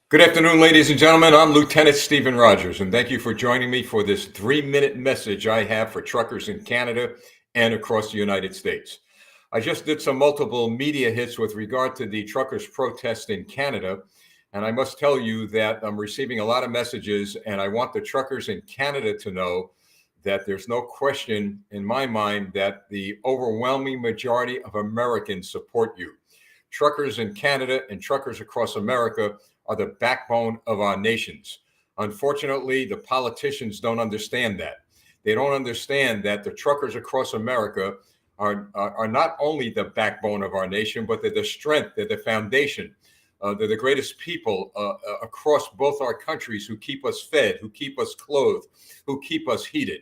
Good afternoon, ladies and gentlemen. I'm Lieutenant Stephen Rogers, and thank you for joining me for this 3-minute message I have for truckers in Canada and across the United States. I just did some multiple media hits with regard to the truckers' protest in Canada, and I must tell you that I'm receiving a lot of messages, and I want the truckers in Canada to know that there's no question in my mind that the overwhelming majority of Americans support you. Truckers in Canada and truckers across America are the backbone of our nations. Unfortunately, the politicians don't understand that. They don't understand that the truckers across America are not only the backbone of our nation, but they're the strength, they're the foundation. They're the greatest people across both our countries who keep us fed, who keep us clothed, who keep us heated.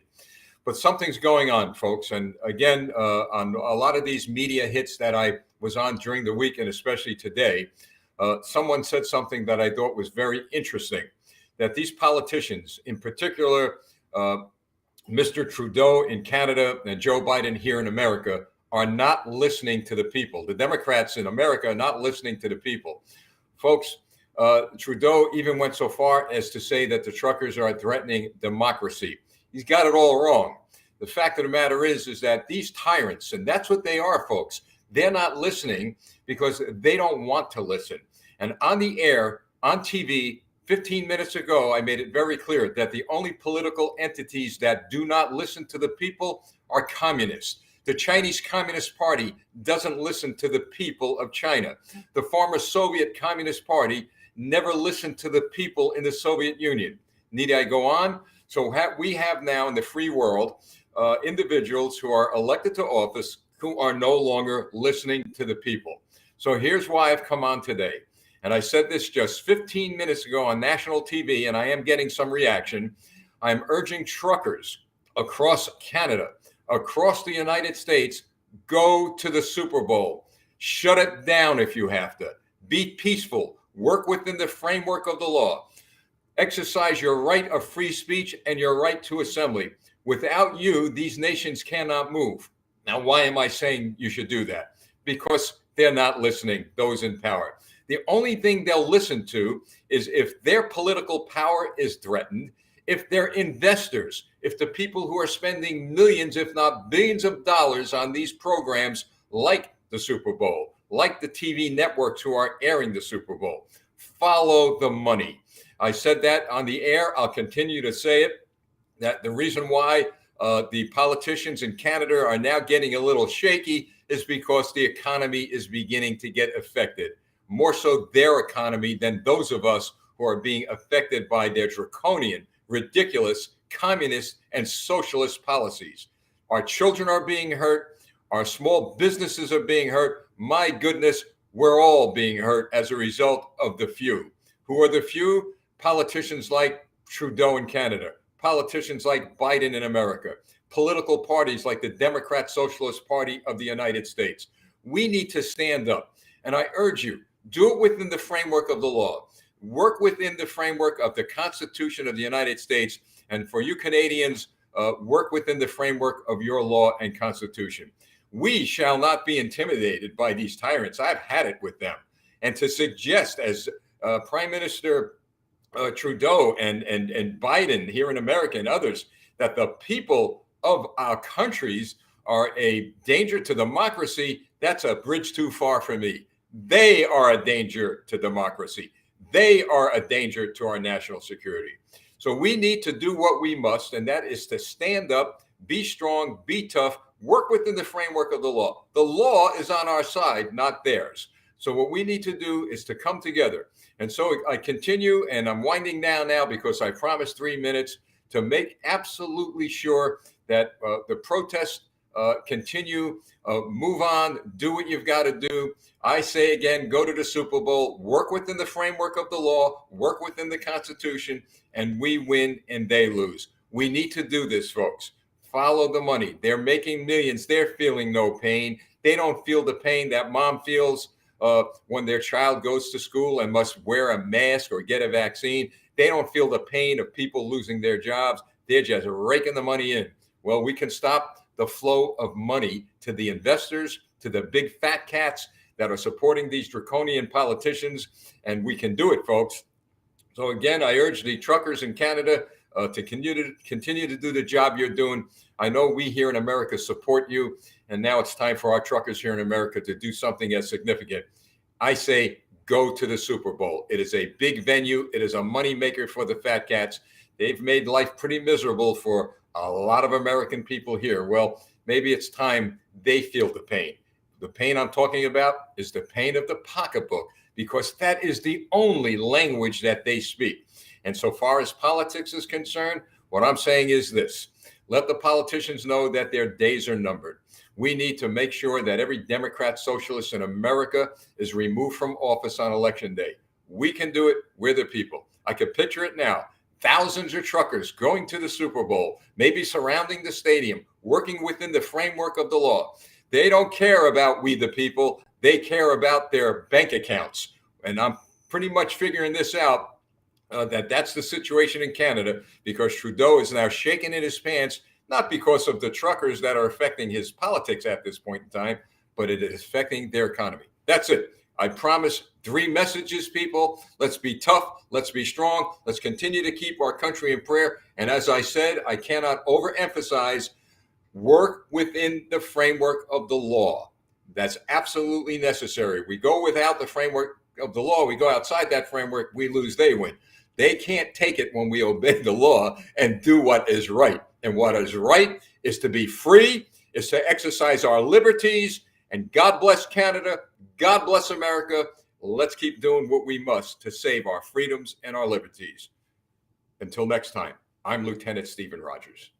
But something's going on, folks. And again, on a lot of these media hits that I was on during the week, and especially today, someone said something that I thought was very interesting, that these politicians, in particular, Mr. Trudeau in Canada and Joe Biden here in America, are not listening to the people. The Democrats in America are not listening to the people. Folks, Trudeau even went so far as to say that the truckers are threatening democracy. He's got it all wrong. The fact of the matter is that these tyrants, and that's what they are, folks, they're not listening because they don't want to listen. And on the air, on TV, 15 minutes ago, I made it very clear that the only political entities that do not listen to the people are communists. The Chinese Communist Party doesn't listen to the people of China. The former Soviet Communist Party never listened to the people in the Soviet Union. Need I go on? So we have now in the free world individuals who are elected to office who are no longer listening to the people. So here's why I've come on today. And I said this just 15 minutes ago on national TV, and I am getting some reaction. I'm urging truckers across Canada, across the United States, go to the Super Bowl. Shut it down if you have to. Be peaceful. Work within the framework of the law. Exercise your right of free speech and your right to assembly. Without you, these nations cannot move. Now, why am I saying you should do that? Because they're not listening, those in power. The only thing they'll listen to is if their political power is threatened, if their investors, if the people who are spending millions, if not billions of dollars on these programs like the Super Bowl, like the TV networks who are airing the Super Bowl, follow the money. I said that on the air. I'll continue to say it, that the reason why the politicians in Canada are now getting a little shaky is because the economy is beginning to get affected, more so their economy than those of us who are being affected by their draconian, ridiculous, communist, and socialist policies. Our children are being hurt. Our small businesses are being hurt. My goodness, we're all being hurt as a result of the few. Who are the few? Politicians like Trudeau in Canada, politicians like Biden in America, political parties like the Democrat Socialist Party of the United States. We need to stand up. And I urge you, do it within the framework of the law. Work within the framework of the Constitution of the United States. And for you Canadians, work within the framework of your law and Constitution. We shall not be intimidated by these tyrants. I've had it with them. And to suggest, as Prime Minister Trudeau and Biden here in America and others, that the people of our countries are a danger to democracy, that's a bridge too far for me. They are a danger to democracy. They are a danger to our national security. So we need to do what we must, and that is to stand up, be strong, be tough, work within the framework of the law. The law is on our side, not theirs. So what we need to do is to come together. And so I continue, and I'm winding down now because I promised 3 minutes to make absolutely sure that the protests continue, move on, do what you've got to do. I say again, go to the Super Bowl, work within the framework of the law, work within the Constitution, and we win and they lose. We need to do this, folks. Follow the money. They're making millions. They're feeling no pain. They don't feel the pain that mom feels when their child goes to school and must wear a mask or get a vaccine. They don't feel the pain of people losing their jobs. They're just raking the money in. Well, we can stop the flow of money to the investors, to the big fat cats that are supporting these draconian politicians. And we can do it, folks. So again, I urge the truckers in Canada to continue to do the job you're doing. I know we here in America support you, and now it's time for our truckers here in America to do something as significant. I say go to the Super Bowl. It is a big venue. It is a moneymaker for the Fat Cats. They've made life pretty miserable for a lot of American people here. Well, maybe it's time they feel the pain. The pain I'm talking about is the pain of the pocketbook, because that is the only language that they speak. And so far as politics is concerned, what I'm saying is this: let the politicians know that their days are numbered. We need to make sure that every Democrat socialist in America is removed from office on election day. We can do it. We're the people. I can picture it now. Thousands of truckers going to the Super Bowl, maybe surrounding the stadium, working within the framework of the law. They don't care about we the people. They care about their bank accounts. And I'm pretty much figuring this out, that that's the situation in Canada, because Trudeau is now shaking in his pants, not because of the truckers that are affecting his politics at this point in time, but it is affecting their economy. That's it. I promise 3 messages, people. Let's be tough. Let's be strong. Let's continue to keep our country in prayer. And as I said, I cannot overemphasize, work within the framework of the law. That's absolutely necessary. We go without the framework of the law, we go outside that framework, we lose, they win. They can't take it when we obey the law and do what is right. And what is right is to be free, is to exercise our liberties. And God bless Canada. God bless America. Let's keep doing what we must to save our freedoms and our liberties. Until next time, I'm Lieutenant Stephen Rogers.